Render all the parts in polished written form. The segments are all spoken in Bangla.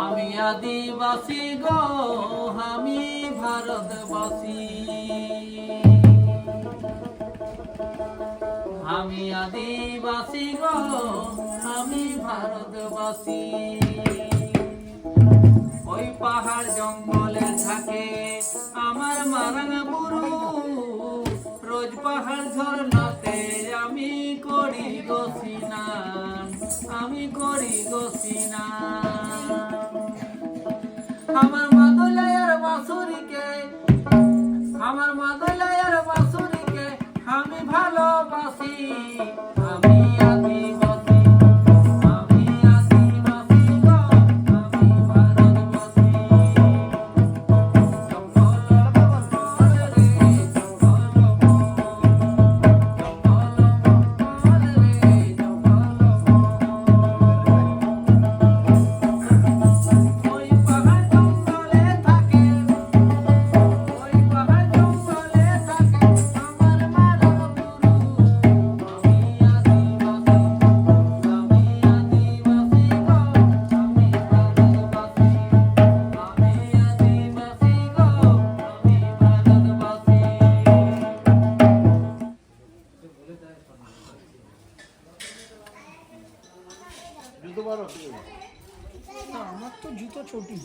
আমি আদিবাসী গো, আমি ভারতবাসী। আমি আদিবাসী গো, আমি ভারতবাসী। ওই পাহাড় জঙ্গলে থাকে আমার মারাঙা বুড়ু, রোজ পাহাড় ঝরনাতে আমি করি গো স্নান, আমি করি গো স্নান। আমার মাদলায়ার বাঁশুরিকে, আমার মাদলায়ার বাঁশুরিকে আমি ভালোবাসি। আমি আদিবাসী, আমি আদিবাসী গো, আমি ভারতবাসী। ওই পাহাড় জঙ্গলে থাকে, ওই পাহাড় জঙ্গলে থাকে আমার মারণ গুরু। আমি আদিবাসী, আমি আদিবাসী গো, আমি ভারতবাসী। আমি আদিবাসী গো, আমি ভারতবাসী। আমার তো জুতো ছোটি।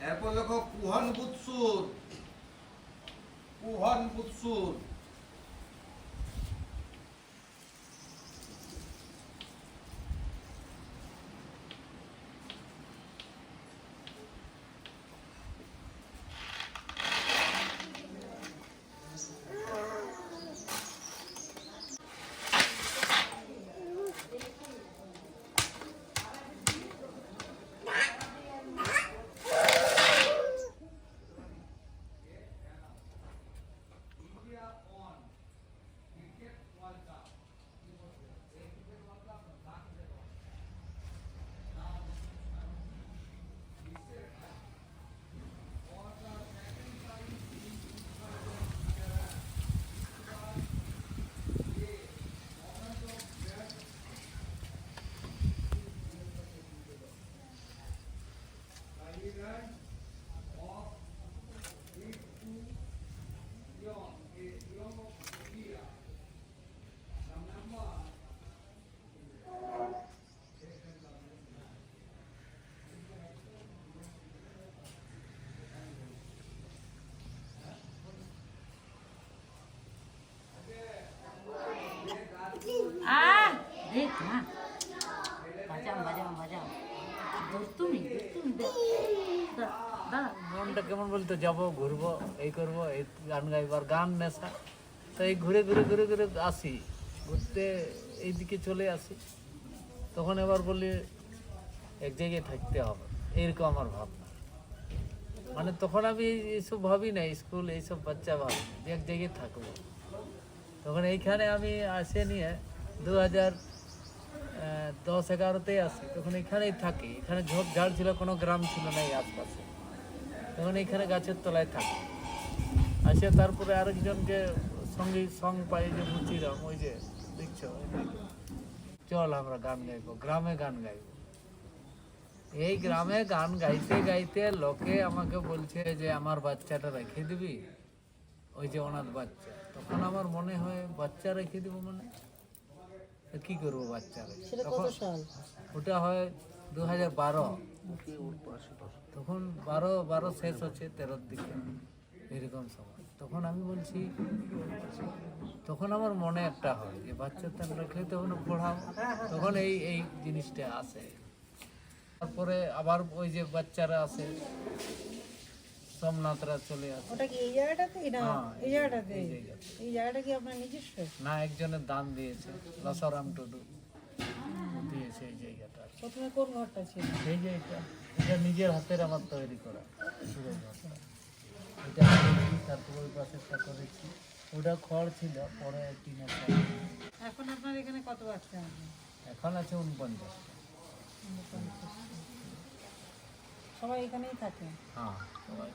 এরপর দেখো কুহন বুৎসুর, কুহন বুৎসুর। দেখ না, বাজাও বাজাও বাজাও, তুমি দাদা মনটা কেমন বলতো, যাবো ঘুরবো, এই করবো, এই গান গাইবার, গান নেশা। তো এই ঘুরে ঘুরে ঘুরে ঘুরে আসি, ঘুরতে এইদিকে চলে আসি। তখন এবার বলি এক জায়গায় থাকতে হবে, এইরকম আমার ভাবনা। মানে তখন আমি এইসব ভাবি না, স্কুল এইসব বাচ্চা ভাবি যে এক জায়গায় থাকবো। তখন এইখানে আমি আসে নিয়ে 2010-11-তে আসি। তখন এখানেই থাকি, এখানে ঝোপঝাড় ছিল, কোনো গ্রাম ছিল না এই আশপাশে। তখন এইখানে গাছের তলায় থাকি। আসে তারপরে আরেকজনকে সঙ্গ পাই, যে মুচিরাম, ওই যে দেখছো, চল আমরা গান গাইবো, গ্রামে গান গাইবো। এই গ্রামে গান গাইতে গাইতে লোকে আমাকে বলছে যে আমার বাচ্চাটা রেখে দিবি, ওই যে অনাথ বাচ্চা। তখন আমার মনে হয় বাচ্চা রেখে দিব মানে কি করবো বাচ্চা রেখে। তখন ওটা হয় 2012। তখন 12 শেষ হচ্ছে, 13 দিকে এরকম সময়। তখন আমি বলছি, তখন আমার মনে একটা হয় যে বাচ্চাটা রেখে তখন পড়াবো। তখন এই এই জিনিসটা আসে। তারপরে আবার ওই যে বাচ্চারা আছে, সোমনাথরা চলে আসে। ওটা কি এই জায়গাটাতে না? হ্যাঁ, এই জায়গাটাতে। এই জায়গাতে। এই জায়গাটা কি আপনার নিজস্ব? না, একজনের দান দিয়েছে, লসারাম টুডু দিয়েছে। সেই জায়গাটা। প্রথমে কোন ঘরটা ছিল? সেই যে এটা নিজের হাতের আমার তৈরি করা পুরো ঘরটা। এটা করেছি, তারপর ওই পাশেরটা করেছি। ওটা খড় ছিল, পরে টিনের চাল। এখন আপনার এখানে কত বাচ্চা আছে? এখন আছে 49টা। সবাই এখানেই থাকে? হ্যাঁ, সবাই।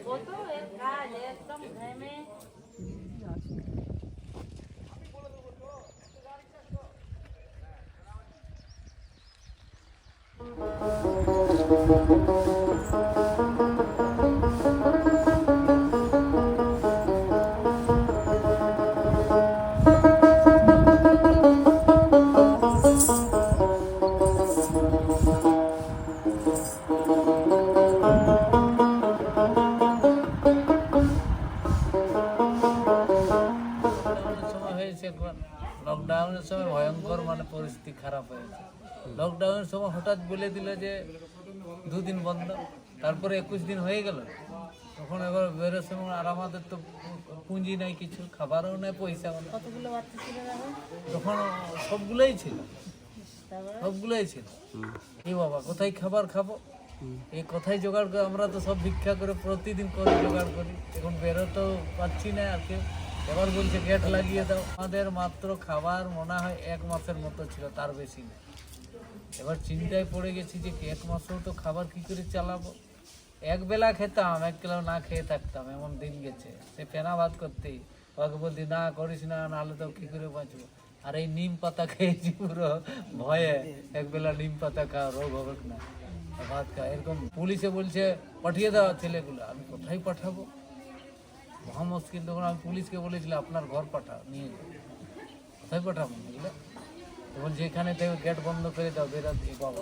वो तो एक काज एकदम घर में লকডাউনের সময় ভয়ঙ্কর মানে পরিস্থিতি খারাপ হয়েছে। লকডাউনের সময় হঠাৎ বলে দিল যে 2 দিন বন্ধ, তারপরে 21 দিন হয়ে গেল। তখন এবার বেরোর সময় আর আমাদের তো পুঁজি নাই, কিছু খাবারও নেই, পয়সাও নেই। কতগুলো বাচ্চা ছিল তখন? তখন সবগুলোই ছিল, তারপরে সবগুলোই ছিল। এই বাবা কোথায় খাবার খাবো, এই কোথায় জোগাড় করে? আমরা তো সব ভিক্ষা করে প্রতিদিন করে জোগাড় করি, এখন বেরোতেও পাচ্ছি না আর কেউ। এবার বলছে গেট লাগিয়ে দাও। আমাদের মাত্র খাবার মনে হয় 1 মাসের মতো ছিল, তার বেশি না। এবার চিন্তায় পড়ে গেছি যে 1 মাসেও তো খাবার কি করে চালাবো। একবেলা খেতাম, 1 কিলো না খেয়ে থাকতাম, এমন দিন গেছে। সে ফেনা ভাত করতেই ওকে বলতি না করিস না, নাহলে তো কি করে বাঁচবো। আর এই নিম পাতা খেয়েছি পুরো ভয়ে, একবেলা নিম পাতা খাওয়া, রোগ হবে না, ভাত খাওয়া। এরকম পুলিশে বলছে পাঠিয়ে দেওয়া ছেলেগুলো। আমি কোথায় পাঠাবো, মহা মুশকিল। তখন আমি পুলিশকে বলেছিলাম আপনার ঘর পাঠাও, নিয়ে যাও। কোথায় পাঠাবো এগুলো? তখন যেখানে থেকে গেট বন্ধ করে দাও, বেরাতে বাবা।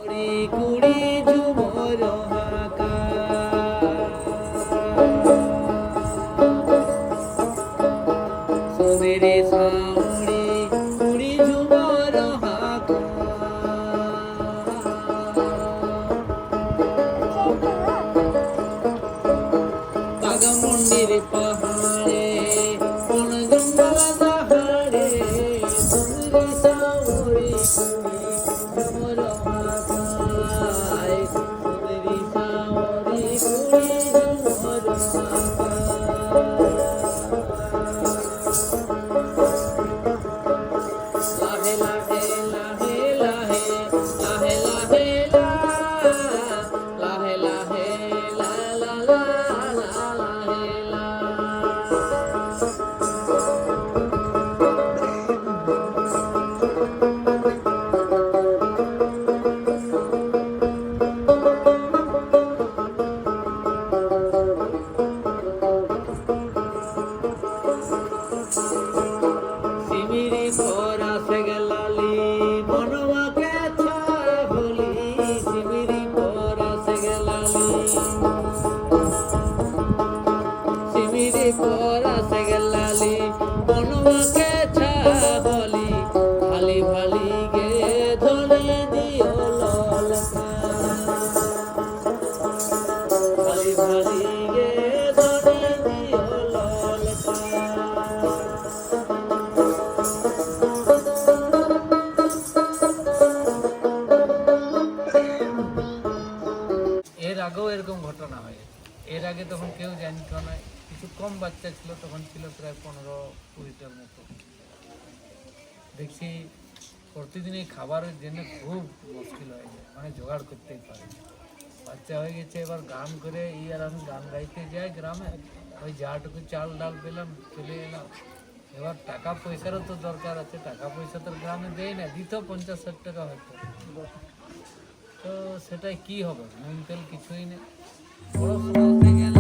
Pagamon পাহাড়ে কোন জঙ্গল পাহাড়ে সুন্দরী সামরি মোর মাথায় সুন্দরী সামরি কুড়ি মোর লাহে লাহে লাহে লাহে লাহে লাহে লাহে লাহে লা লা লা লাহে লা সিমিরি পরা সে গেলালি বনমাকে ছায়া বলি সিমিরি পরা সে গেলালি সিমিরি পরা সে গেলালি বনমাকে ছায়া বলি ভালি ভালি গে ধরে দিও ললকা ভালি ভালি গে ধরে দিও ললকা এর আগেও এরকম ঘটনা হয় এর আগে তখন কেউ জানতো না কিছু কম বাচ্চা ছিল তখন ছিল প্রায় 15-20টার মতো দেখছি প্রতিদিন এই খাবারের জন্য খুব মুশকিল হয়ে যায় মানে জোগাড় করতেই পারে বাচ্চা হয়ে গেছে এবার গান করে আর আমি গান গাইতে যাই গ্রামে ওই যাটুকু চাল ডাল পেলাম চলে এলাম এবার টাকা পয়সারও তো দরকার আছে টাকা পয়সা তো গ্রামে দেয় না দিত 50-60 টাকা হয়তো তো সেটাই কি হবে নুন তেল কিছুই নেই বড় সমস্যা গেল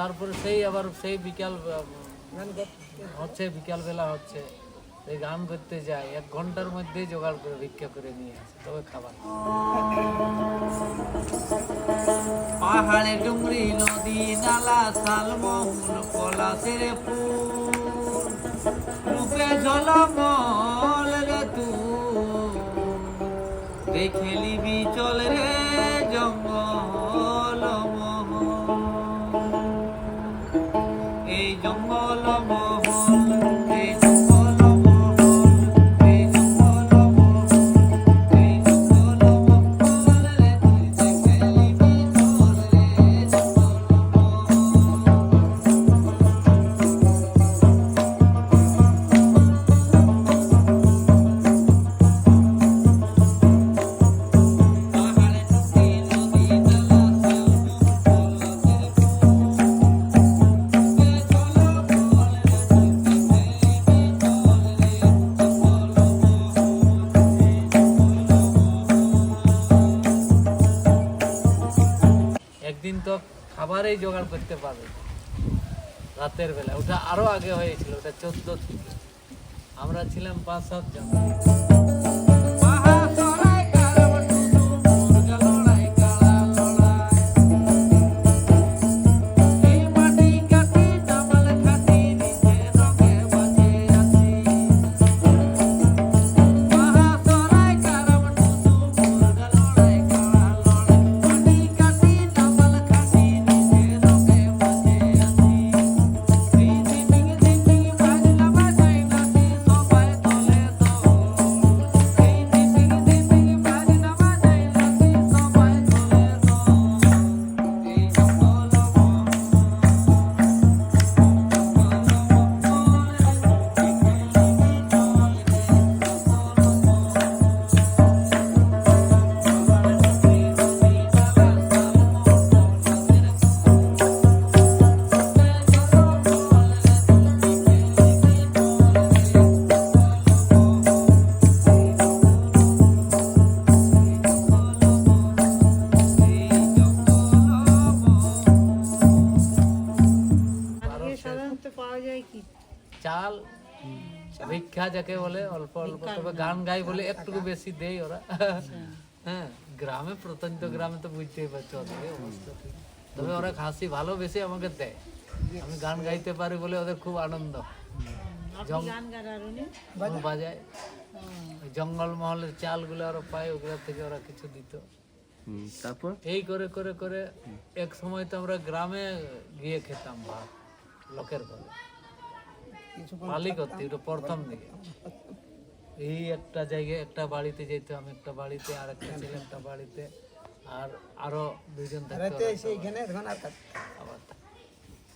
তারপরে সেই আবার সেই বিকাল হচ্ছে বিকালবেলা হচ্ছে এই গান করতে যায় 1 ঘন্টার মধ্যেই জোগাড় করে ভিক্ষা করে নিয়ে আসে তবে খাবার পাহাড়ে ডুংরি নদী নালা শালমহুল পলাশের ফুল রূপে ঝলমল রে তুই দেখেলি বিচল রে জঙ্গল এই জঙ্গল মহল এই জঙ্গল মহল এই জঙ্গল মহল এই জঙ্গল মহল রে তুই দেখেলি বিচল রে জঙ্গল পাহাড়ে টুকি নদী নালা একদিন তো খাবারই জোগাড় করতে পারবে রাতের বেলা ওটা আরো আগে হয়েছিল ওটা 14 থেকে আমরা ছিলাম 5-7 জন ভিক্ষা যাকে বলে অল্প অল্প, তবে গান গাই বলে একটু বেশি দেয় ওরা। হ্যাঁ, গ্রামে প্রত্যন্ত গ্রামে তো বুঝতেই পারছো ওদের অবস্থা ঠিক। তবে ওরা হাসি ভালোবেসে আমাকে দেয়, আমি গান গাইতে পারি বলে ওদের খুব আনন্দ। আপনি গান গান আর উনি বাজায় ওই জঙ্গল মহলের চালগুলো ওরা পায়, ওগুলো থেকে ওরা কিছু দিত। তারপর এই করে করে করে এক সময় তো আমরা গ্রামে গিয়ে খেতাম ভাত লোকের ঘরে, পালি করতে, এটা প্রথম দিকে। এই একটা জায়গায় একটা বাড়িতে যেতাম, একটা বাড়িতে, আর একটা ছেলে একটা বাড়িতে, আর আরো দুইজন থাকতো আবার।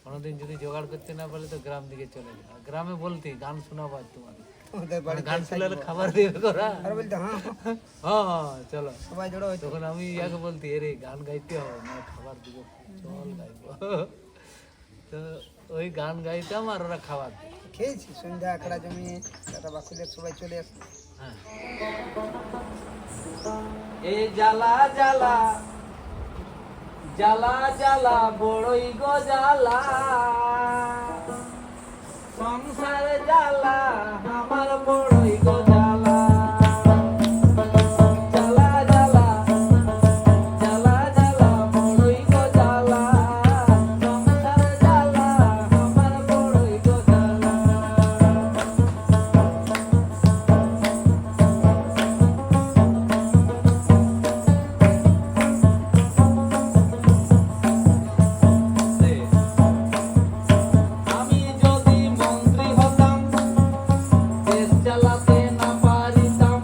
কোনোদিন যদি জোগাড় করতে না পারলে তো গ্রাম দিকে চলে যেতাম। গ্রামে বলতি গান শোনাবো তোমার, গান শুনলে খাবার দিয়ে করা, হ্যাঁ চলো। তখন আমি ইয়াকে বলতি, এরে গান গাইতে হবে না, খাবার দিব, চল গাইবো। তো ওই গান গাইতাম আর ওরা খাবার দিত। খেয়েছি সন্ধ্যা আখড়া জমিয়ে দাদা বাকুদের সবাই চলে আসে। হ্যাঁ, এই জ্বালা জ্বালা জ্বালা জ্বালা বড়ই গো জ্বালা, সংসার জ্বালা আমার বড়ই গো জ্বালা। জ্বালা জ্বালা জ্বালা জ্বালা বড়ই গো জ্বালা, সংসার জ্বালা আমার বড়ই গো জ্বালা। আমি যদি মন্ত্রী হতাম, দেশ চালাতে না পারিতাম,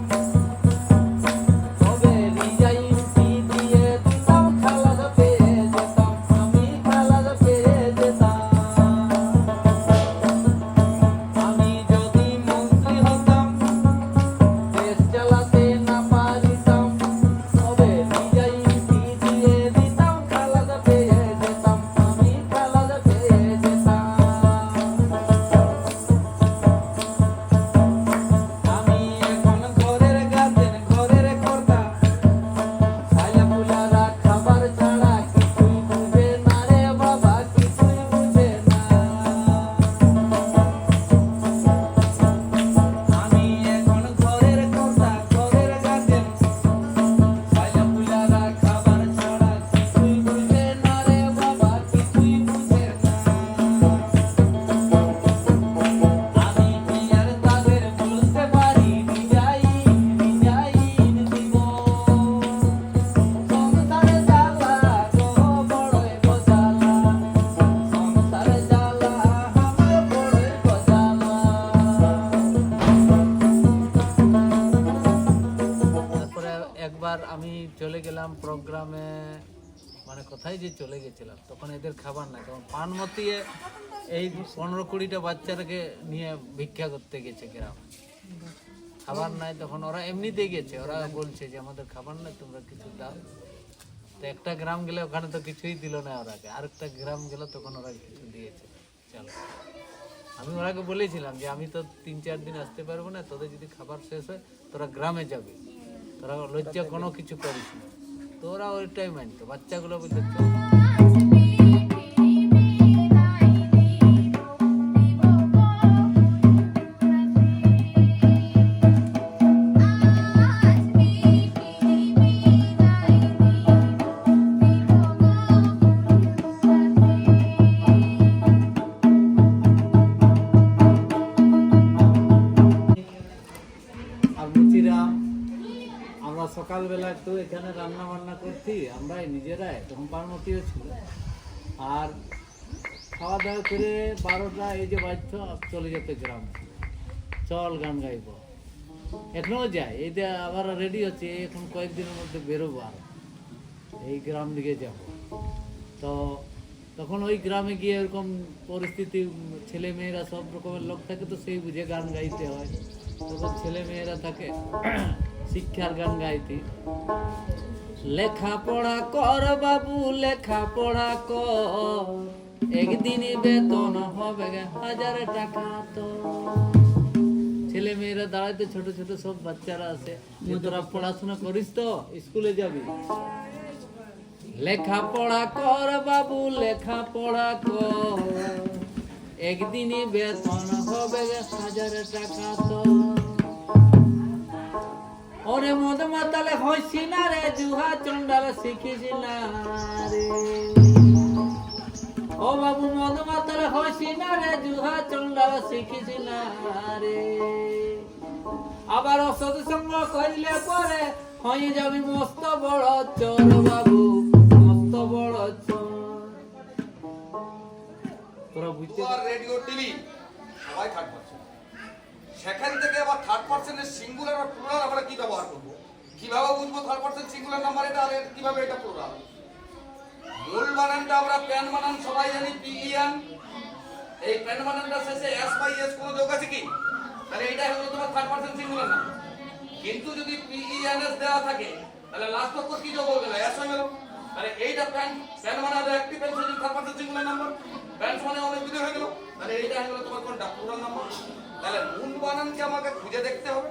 তবে রিজাইনটি দিয়ে দিতাম, খালাস পেয়ে যেতাম, আমি খালাস পেয়ে যেতাম। আমি যদি মন্ত্রী হতাম, দেশ চালাতে না পারিতাম, তবে রিজাইনটি দিয়ে দিতাম, খালাস পেয়ে যেতাম, আমি খালাস পেয়ে যেতাম। আমি এখন ঘরের গাছের ঘরের কর্তা, ছায়া ফুলারা খাবার ছাড়া কিছুই বুঝে না রে বাবা, কিছুই বুঝে না। আমি এখন ঘরের কর্তা, ঘরের গাছের ছায়া ফুলারা খাবার ছাড়া কিছুই বুঝে না রে বাবা, কিছুই বুঝে না। আমি কি আর তাদের বলতে পারি ডিজাইন ডিজাইন দিব, সংসারে জ্বালা গো বড়ই গো জ্বালা, সংসারে জ্বালা আমার বড়ই গো জ্বালা। তারপরে একবার আমি চলে গেলাম প্রোগ্রামে, মানে কোথায় যে চলে গেছিলাম, তখন এদের খাবার নাই, তখন পানমতিয়ে এই 15-20টা বাচ্চাটাকে নিয়ে ভিক্ষা করতে গেছে গ্রামে, খাবার নাই। তখন ওরা এমনিতেই গেছে, ওরা বলছে যে আমাদের খাবার নাই, তোমরা কিছু দাও। তো একটা গ্রাম গেলে ওখানে তো কিছুই দিল না ওরাকে, আরেকটা গ্রাম গেল তখন ওরা কিছু দিয়েছে। চলো, আমি ওরাকে বলেছিলাম যে আমি তো 3-4 দিন আসতে পারবো না, তোদের যদি খাবার শেষ হয় তোরা গ্রামে যাবে, তোরা লজ্জা কোনো কিছু করিস না। তো ওরা ওইটাই মানতো, বাচ্চাগুলো বলছে চল। আর মুচিরাম, আমরা সকালবেলা তো এখানে রান্না বান্না করছি আমরাই নিজেরাই, তখন পারমতিও ছিল। আর খাওয়া দাওয়া করে 12টা এই যে বাজতো, চলে যেত গ্রামে, চল গান গাইব। এখনো যাই, এই যে আবার রেডি হচ্ছে, এখন কয়েকদিনের মধ্যে বেরোবো, আর এই গ্রাম দিকে যাব। তো তখন ওই গ্রামে গিয়ে এরকম পরিস্থিতি, ছেলে মেয়েরা সব রকমের লোক থাকে, তো সেই বুঝে গান গাইতে হয়। তখন ছেলে মেয়েরা থাকে, শিক্ষার গান গাইতে, লেখাপড়া কর বাবু লেখাপড়া কর, একদিন বেতন হবে 1000 টাকা। তো ছেলে মেয়েরা দাঁড়াইতে, ছোট ছোট সব বাচ্চারা আছে, যে তোরা পড়াশোনা করিস তো, স্কুলে যাবি, লেখাপড়া কর বাবু লেখাপড়া কর, একদিনই বেতন হবে 1000 টাকা তো ওরে মদ মাতালে হইছি না রে জুহা চন্ডাল শিখিছি না রে ও বাবু মদ মাতালে হইছি না রে জুহা চন্ডাল শিখিছি না রে আবার অসৎ সঙ্গ করিলে পরে হয়ে যাবি মস্ত বড় চোর বাবু মস্ত বড় চোর তোরা বুঝতে আর রেডিও টিভি সবাই থার্ড পার্সন। সেখান থেকে আবার থার্ড পার্সনের সিঙ্গুলার আর প্লুরাল আমরা কি ব্যবহার করব? কিভাবে বুঝবো থার্ড পার্সন সিঙ্গুলার নাম্বার এটা আর কিভাবে এটা প্লুরাল? মূল বানানটা আমরা প্যান বানান সবাই জানি পিইএন। এই প্যান বানানটা শেষে এস বাই এস কোনো যোগ আছে কি? তাহলে এটা হলো তোমার থার্ড পার্সন সিঙ্গুলার নাম। কিন্তু যদি পিইএনএস দেওয়া থাকে তাহলে লাস্ট অক্ষর কি যোগ হবে না এস হয়ে গেল। তাহলে এইটা প্যান মানে অ্যাক্টিভ প্যান যদি third person singular number pan মানে অনেক কিছু হয়ে গেল। তাহলে এইটা হলো তোমার কোনটা প্লুরাল নাম্বার। তাহলে মূল বানানকে আমাকে খুঁজে দেখতে হবে।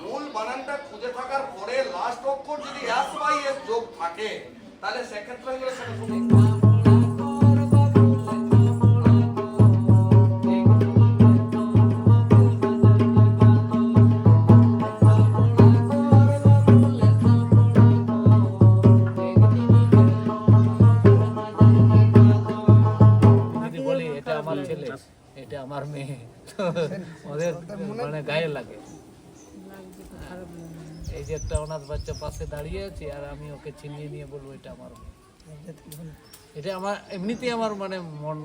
মূল বানানটা খুঁজে থাকার পরে লাস্ট অক্ষর যদি এস বাই এস যোগ থাকে তাহলে সেক্ষেত্রে হলো সেটা যদি বলি এটা আমার ছেলে এটা আমার মেয়ে তো ওদের মানে গায়ে লাগে। এই যে একটা অনাথ বাচ্চা পাশে দাঁড়িয়ে আছে আর আমি ওকে চিনিয়ে নিয়ে বলবো এটা আমার মেয়ে। এটা আমার এমনিতেই আমার মানে মন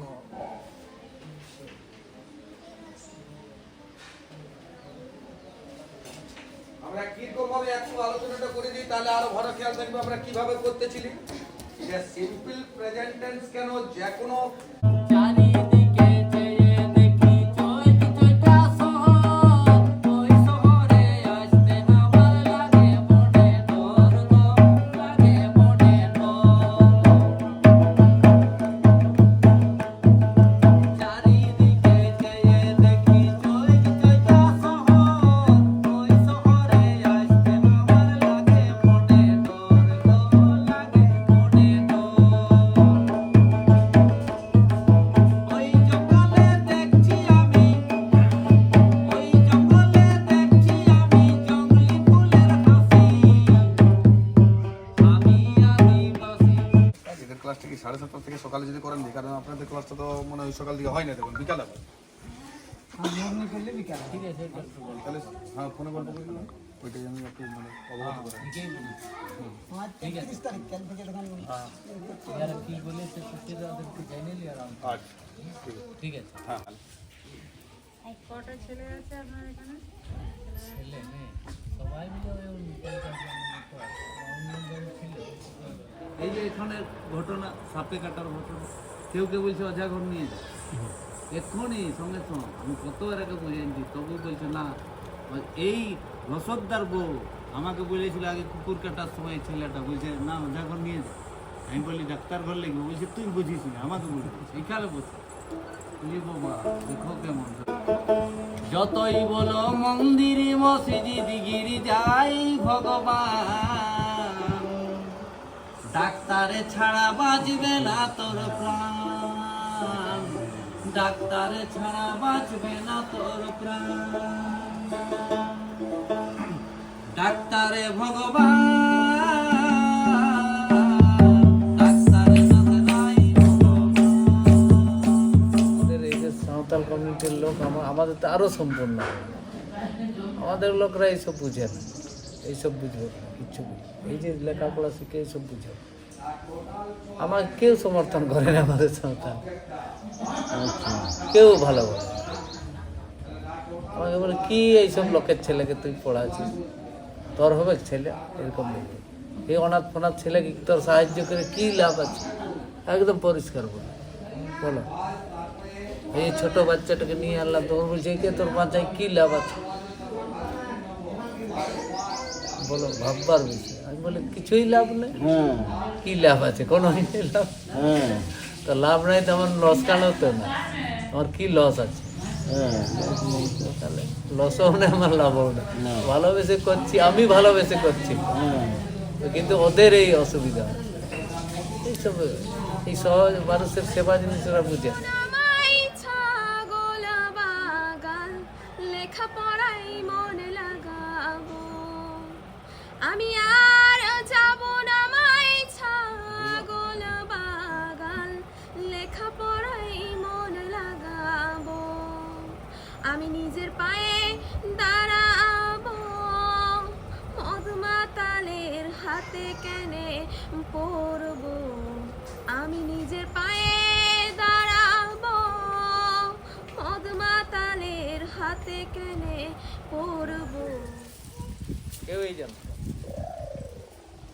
আমরা কিরকম ভাবে একটু আলোচনাটা করে দিই তাহলে আরো ভালো খেয়াল থাকবে আমরা কিভাবে করতেছিলি। যে সিম্পল প্রেজেন্ট টেন্স কেন যে কোনো চারিদিকে চেয়ে দেখি চৈত চৈতা শহর ওই শহরে আসতে আমার লাগে মনে ডর গো লাগে মনে ডর চারিদিকে চেয়ে দেখি চৈত চৈতা শহর ওই শহরে আসতে আমার লাগে মনে ডর গো লাগে মনে ডর ওই জঙ্গলে দেখছি আমি জঙ্গলি ফুলের হাসি আমি আদিবাসী। এদের ক্লাসটা কি 7:30 থেকে সকালে যদি করেন কারণ আপনাদের ক্লাসটা তো মনে হয় সকাল দিকে হয় না দেখুন বিকালে হয়। মর্নিং করলে বিকাল ঠিক আছে এটা একটু বল। তাহলে হ্যাঁ ফোনে গল্প করে দিলাম ওইটাই আমি একটু মানে অবগত করাই। ঠিকই বলি। 30 তারিখ কাল থেকে তখন यार কি বলে সে সুচিরা ওদেরকে জানিয়ে নিয়ে আরাম আচ্ছা ঠিক আছে ঠিক আছে হ্যাঁ কটা ছেলে আছে আপনার এখানে? ছেলে মেয়ে সবাই মিলে ওই 50 জনের মতো আছে। অন্যজন ছিল এই যে এখানে ঘটনা সাপে কাটার ঘটনা কেউ কেউ বলছে অজাগর নিয়ে যায় এক্ষুনি সঙ্গে সঙ্গে আমি কতবার আগে বুঝেছি তবু বলছে না এই রসদদার বউ আমাকে বলেছিল আগে কুকুর কাটার সময় ছেলেটা বলছে না অজাগর নিয়ে যায়। আমি বলি ডাক্তার ঘর লেগে বলছে তুই বুঝিস না আমাকে বলছিস এইখানে বসে বলি বাবা দেখো কেমন যতই বলো মন্দির মসজিদ গিরি যাই ভগবান ডাক্তারে ছাড়া বাঁচবে না তোর প্রাণ ডাক্তারে ছাড়া বাঁচবে না তোর প্রাণ ডাক্তারে ভগবান ডাক্তারে সাথে নাই আমাদের এই যে সাঁওতাল কমিউনিটির লোক আমাদের তো আরো সম্পূর্ণ আমাদের লোকরা এইসব বুঝে না এইসব বুঝবে না কিচ্ছু এই যে লেখাপড়া শিখে এইসব বুঝে আমার কেউ সমর্থন করে না আমাদের সাঁওতাল কেউ ভালো বলে আমাকে বলে কি এইসব লোকের ছেলেকে তুই পড়াচ্ছিস তোর হবে ছেলে এরকম বলবে এই অনাথ ফনাথ ছেলেকে তোর সাহায্য করে কি লাভ আছে একদম পরিষ্কার বলো এই ছোট বাচ্চাটাকে নিয়ে আনলাম তখন বলছে কে তোর বাচ্চায় কি লাভ আছে বলো ভাববার বিষয় আমি বলে কিছুই লাভ নেই কি লাভ আছে কোনো লাভ তো লাভ নাই তো আমার লসকান হতো না আমার কি লস আছে তাহলে লসও নেই আমার লাভও নেই ভালোবেসে করছি আমি ভালোবেসে করছি কিন্তু ওদের এই অসুবিধা এইসব এই সহজ মানুষের সেবা জিনিস ওরা বুঝে আমায় ছাড় কেনে পড়ব, আমি নিজের পায়ে দাঁড়াবো, মদ মাতালের হাতে কেনে পড়ব। কেউই জানত না।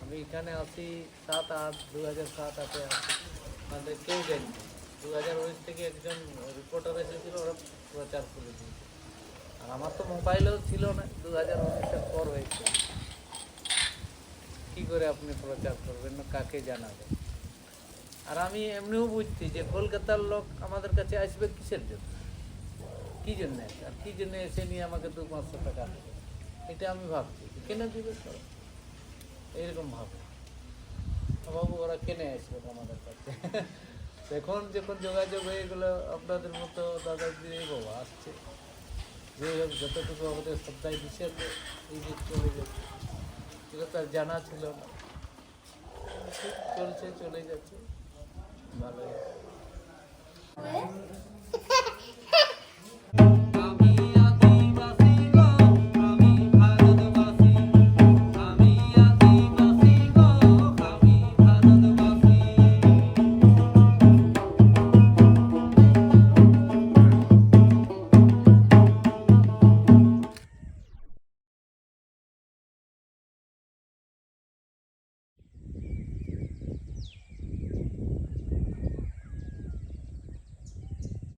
আমি এখানে আসি 7/8/2007-8-এ আসি, মানে কেউ জানি 2019 থেকে একজন রিপোর্টার এসেছিল, ওরা প্রচার করে দিয়েছে। আর আমার তো মোবাইলও ছিল না, 2019-এর পর হয়েছে। কী করে আপনি প্রচার করবেন না, কাকে জানাবেন? আর আমি এমনিও বুঝছি যে কলকাতার লোক আমাদের কাছে আসবে কিসের জন্য, কী জন্য আসবে, আর কী জন্য এসে নিয়ে আমাকে 200-500 টাকা দেবে, এটা আমি ভাবছি কেন দিবে তারা, এইরকম ভাবে। বাবু ওরা কেনে আসবে আমাদের কাছে? এখন যখন যোগাযোগ হয়ে গেলো আপনাদের মতো দাদাগিরি বাবা আসছে, যে হোক যতটুকু আমাদের সপ্তাহে দিচ্ছে এই যে চলে যাচ্ছে, এটা তো আর জানা ছিল না। ঠিক চলছে, চলে যাচ্ছে, ভালোই।